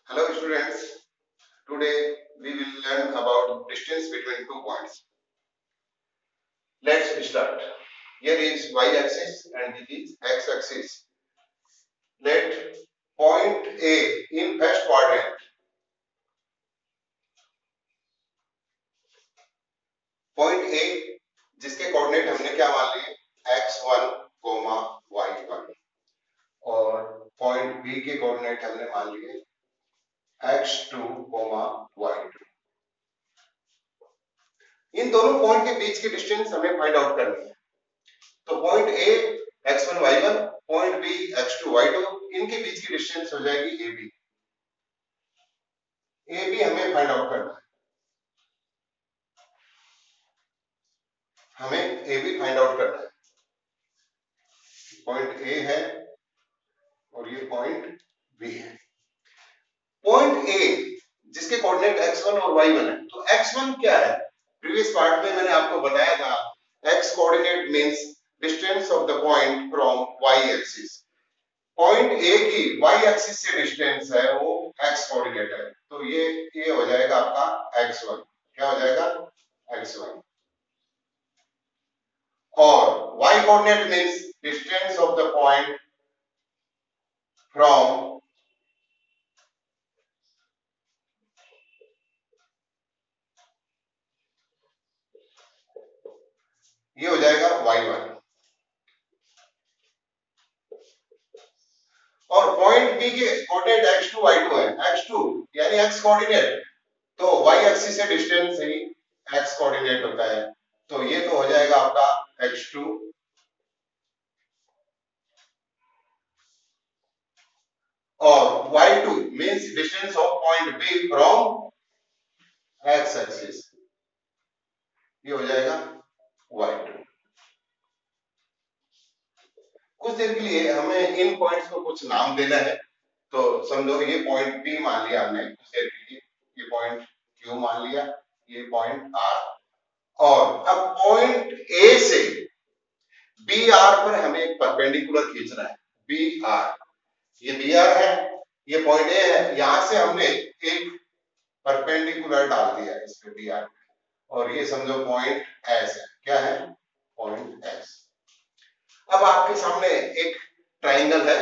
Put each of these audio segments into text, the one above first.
Hello students, today we will learn about distance between 2 points. Let's start. Here is y-axis and this is x-axis. Let point A in first quadrant. Point A जिसके coordinate हमने क्या मान लिए x1, y1 और point B के coordinate हमने मान लिए x2, y2. इन दोनों पॉइंट के बीच की डिस्टेंस हमें फाइंड आउट करनी है. तो point A x1 y1, point B x2 y2, इनके बीच की डिस्टेंस हो जाएगी AB. AB हमें फाइंड आउट करना है. हमें AB फाइंड आउट करना है. पॉइंट A है और ये पॉइंट B है. पॉइंट A जिसके कोऑर्डिनेट x1 और y1 है. तो x1 क्या है? प्रीवियस पार्ट में मैंने आपको बताया था x coordinate means distance of the point from y axis. Point A की y एक्सिस से डिस्टेंस है वो x कोऑर्डिनेट है. तो ये हो जाएगा आपका x1. क्या हो जाएगा? x1. और y coordinate means distance of the point from ये हो जाएगा y1. और पॉइंट बी के कोऑर्डिनेट x2 y2 है. x2 यानी x कोऑर्डिनेट, तो y एक्सिस से डिस्टेंस ही x कोऑर्डिनेट होता है. तो ये तो हो जाएगा आपका x2 और y2 means distance of point B from x axis. ये हो जाएगा y2. कुछ देर के लिए हमें इन पॉइंट्स को कुछ नाम देना है. तो समझो ये पॉइंट P मान लिया हमने कुछ देर के लिए, ये पॉइंट Q मान लिया, ये पॉइंट R. और अब पॉइंट A से BR पर हमें एक परपेंडिकुलर खींचना है. BR, ये BR है, ये पॉइंट A है. यहां से हमने एक परपेंडिकुलर डाल दिया इस पे BR. और ये समझो पॉइंट S है. क्या है? Point S. अब आपके सामने एक ट्राइंगल है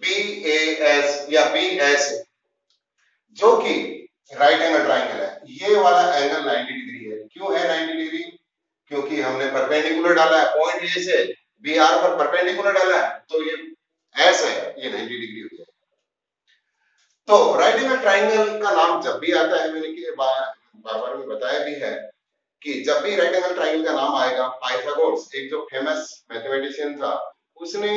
BAS या BS जो कि राइट एंगल ट्राइंगल है. ये वाला एंगल 90 डिग्री है. क्यों है 90 डिग्री? क्योंकि हमने परपेंडिकुलर डाला है. पॉइंट ए से BR पर परपेंडिकुलर डाला है, तो ये S है, ये 90 डिग्री हो जाएगा. तो राइट एंगल ट्राइंगल का नाम जब भी आता है, मैंने बार-बार में बताया भी है कि जब भी राइट एंगल ट्राइंगल का नाम आएगा, पाइथागोरस एक जो फेमस मैथमेटिशियन था, उसने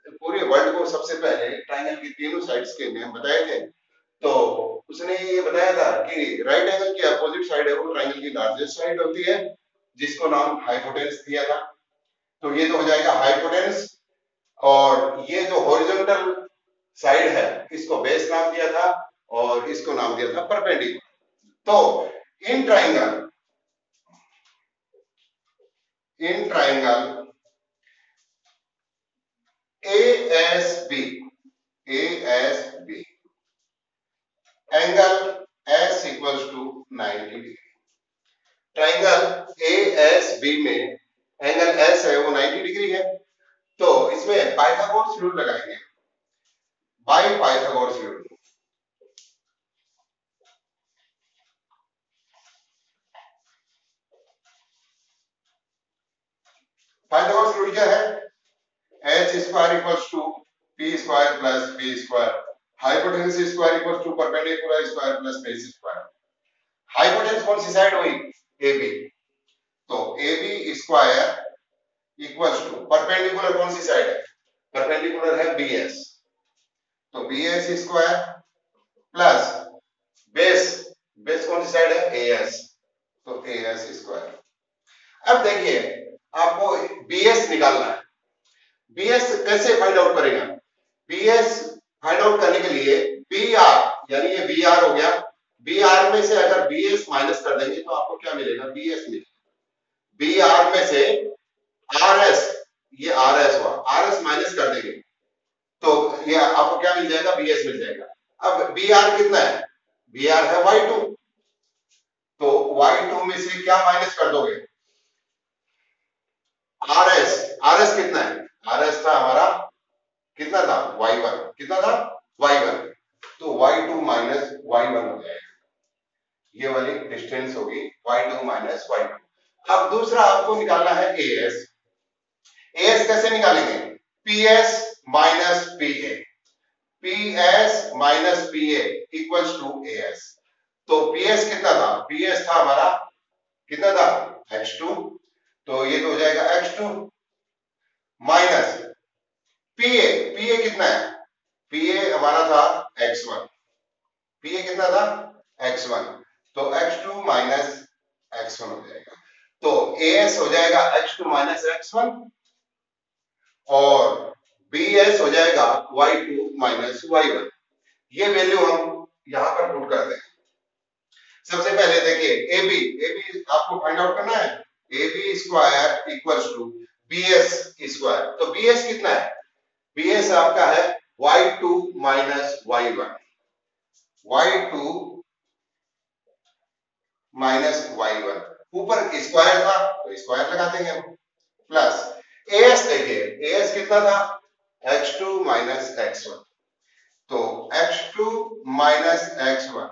पूरे वर्ल्ड को सबसे पहले ट्राइंगल की तीनों साइड्स के नेम बताए थे. तो उसने ये बताया था कि राइट एंगल की अपोजिट साइड है वो ट्राइंगल की लार्जेस्ट साइड होती है, जिसको नाम हाइपोटेन्स दिया था. तो ये तो हो जाएगा हाइपोटेन्स. और ये जो हॉरिजॉन्टल साइड है इसको बेस नाम दिया था और इसको नाम दिया था परपेंडिकुलर. तो in triangle ASB angle S equals to 90 degree. Triangle ASB में एंगल S है वो 90 डिग्री है. तो इसमें पाइथागोरस रूल लगाएंगे. By Pythagoras rule. Pythagoras rule क्या है? h square equals to p square plus b square. Hypotenuse square equals to perpendicular square plus base square. Hypotenuse कौन सी साइड हुई? AB. तो AB square equals to perpendicular कौन सी side है? Perpendicular है BS. तो BS स्क्वायर प्लस बेस कौन सी साइड है? AS. तो AS स्क्वायर. अब देखिए आपको BS निकालना है. BS कैसे फाइंड आउट करेगा? BS फाइंड आउट करने के लिए BR यानी ये BR हो गया. BR में से अगर BS माइनस कर देंगे तो आपको क्या मिलेगा? BS मिलेगा. BR में से RS, ये RS हुआ, RS माइनस कर देंगे तो ये आपको क्या मिल जाएगा? BS मिल जाएगा. अब बी आर कितना है, बी आर है y2, तो y2 में से क्या माइनस कर दोगे, RS, RS कितना है, RS था हमारा कितना था y1, कितना था y1, तो y2 माइनस y1 हो जाएगा, ये वाली डिस्टेंस होगी y2 माइनस y1। अब दूसरा आपको निकालना है AS, AS कैसे निकालेंगे, PS minus PA, PS minus PA equals to AS, तो PS कितना था, PS था हमारा कितना था x2, तो ये तो हो जाएगा x2 माइनस PA, PA कितना है, PA हमारा था x1, PA कितना था x1, तो x2 माइनस x1 हो जाएगा, तो AS हो जाएगा x2 माइनस x1 और BS हो जाएगा y2 माइनस y1। ये वैल्यू हम यहां पर पुट करते हैं। सबसे पहले देखिए AB आपको फाइंड आउट करना है, AB square equals to BS square, तो BS कितना है, BS आपका है y2 minus y1, y2 minus y1, ऊपर स्क्वायर था तो स्क्वायर लगा देंगे हम, प्लस AS देखिए AS कितना था x2 माइनस x1, तो x2 माइनस x1,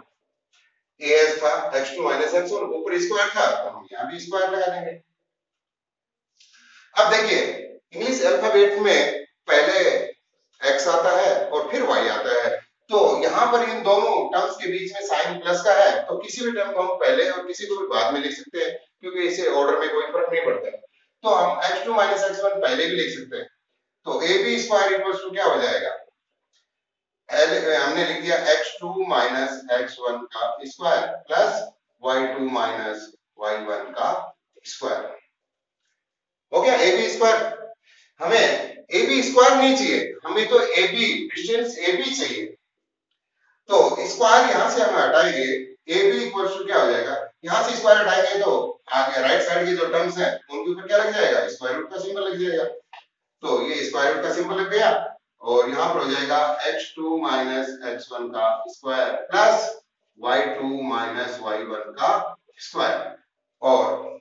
AS था x2 माइनस x1, ऊपर स्क्वायर था तो हम यहां भी स्क्वायर लगा देंगे। अब देखिए इंग्लिश अल्फाबेट में पहले x आता है और फिर y आता है, तो यहां पर इन दोनों टर्म्स के बीच में साइन प्लस का है, तो किसी भी टर्म को हम पहले और किसी को भी बाद में लिख सकते हैं, क्योंकि इसे ऑर्डर में कोई फर्क नहीं पड़ता है, तो हम x2 माइनस x1 पहले भी लिख सकते हैं, तो AB स्क्वायर इक्वल्स टू क्या हो जाएगा, हमने लिख दिया x2 माइनस x1 का square plus y2 minus y1 का स्क्वायर, हो गया AB स्क्वायर। हमें AB स्क्वायर नहीं चाहिए, हमें तो AB डिस्टेंस AB चाहिए, तो स्क्वायर यहां से हम हटाएंगे, AB इक्वल्स टू क्या हो जाएगा, यहां से स्क्वायर हटाएंगे तो आगे राइट साइड के जो टर्म्स हैं उनके ऊपर क्या लग जाएगा, स्क्वायर रूट का सिंबल लग जाएगा, तो ये स्क्वायर रूट का सिंबल लग गया और यहां पर हो जाएगा x2 माइनस x1 का square plus y2 minus y1 का स्क्वायर, और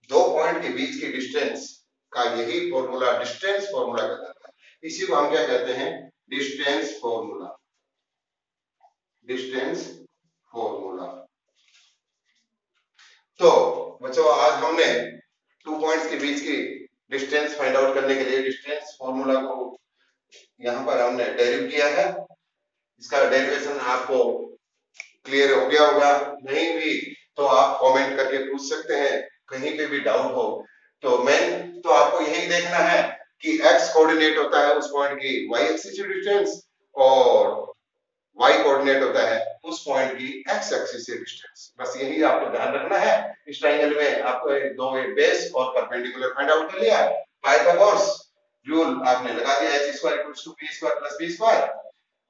दो पॉइंट के बीच की डिस्टेंस का यही फॉर्मूला डिस्टेंस फॉर्मूला कहलाता है, इसी को हम क्या कहते हैं, डिस्टेंस फॉर्मूला, डिस्टेंस फॉर्मूला। तो बच्चों आज हमने 2 पॉइंट्स के बीच की डिस्टेंस फाइंड आउट करने के लिए डिस्टेंस फॉर्मूला को यहां पर हमने डेरिव किया है, इसका डेरिवेशन आपको क्लियर हो गया होगा, नहीं भी तो आप कमेंट करके पूछ सकते हैं, कहीं पे भी डाउट हो तो मेन तो आपको यही देखना है कि x कोऑर्डिनेट होता है उस पॉइंट की y एक्सिस से डिस्टेंस और y कोऑर्डिनेट होता है उस पॉइंट की x एक्सिस से डिस्टेंस, बस यही आपको ध्यान रखना है। इस ट्रायंगल में आपको दो बेस और परपेंडिकुलर फाइंड आउट कर लिया, पाइथागोरस रूल आपने लगा दिया, h square equals to p square plus b square,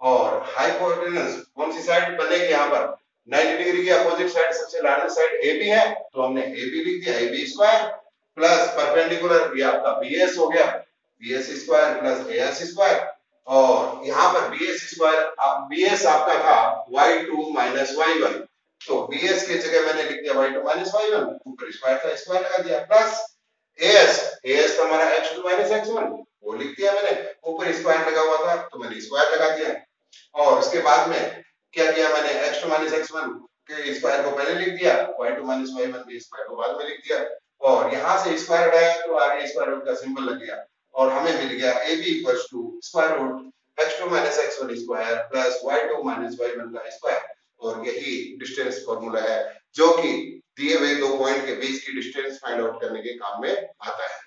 और हाइपोटेनस कौन सी साइड बनेगी, यहाँ पर 90 डिग्री की अपोजिट साइड सबसे लार्जेस्ट साइड AB है, तो हमने AB लिख दिया, AB स्क्वायर प्लस परपेंडिकुलर ये आपका BS हो गया, BS square plus AS square, और यहाँ पर BS स्क्वायर BS आपका था y2 माइनस y1, तो BS की जगह मैंने लिख दिया y2 माइनस y1, ऊपर स्क्वायर था स्क्वायर लगा दिया, प्लस AS तो हमारा x2 माइनस x1 वो लिख दिया मैंने, ऊपर स्क्वायर लगा हुआ था तो मैंने स्क्वायर लगा दिया, और उसके बाद में क्या किया मैंने x2 माइनस x1 के स्क्वायर को पहले लिख दिया, y2 माइनस y1 के स्क्वायर को बाद में लिख दिया, और यहां से स्क्वायर हटाया तो आगे स्क्वायर रूट का सिंबल लग गया, और हमें मिल गया AB equals to square root x2 minus x1 square plus y2 minus y1 का स्क्वायर, और यही डिस्टेंस फॉर्मूला है जो कि दिए हुए दो पॉइंट के बीच की डिस्टेंस फाइंड आउट करने के काम में आता है।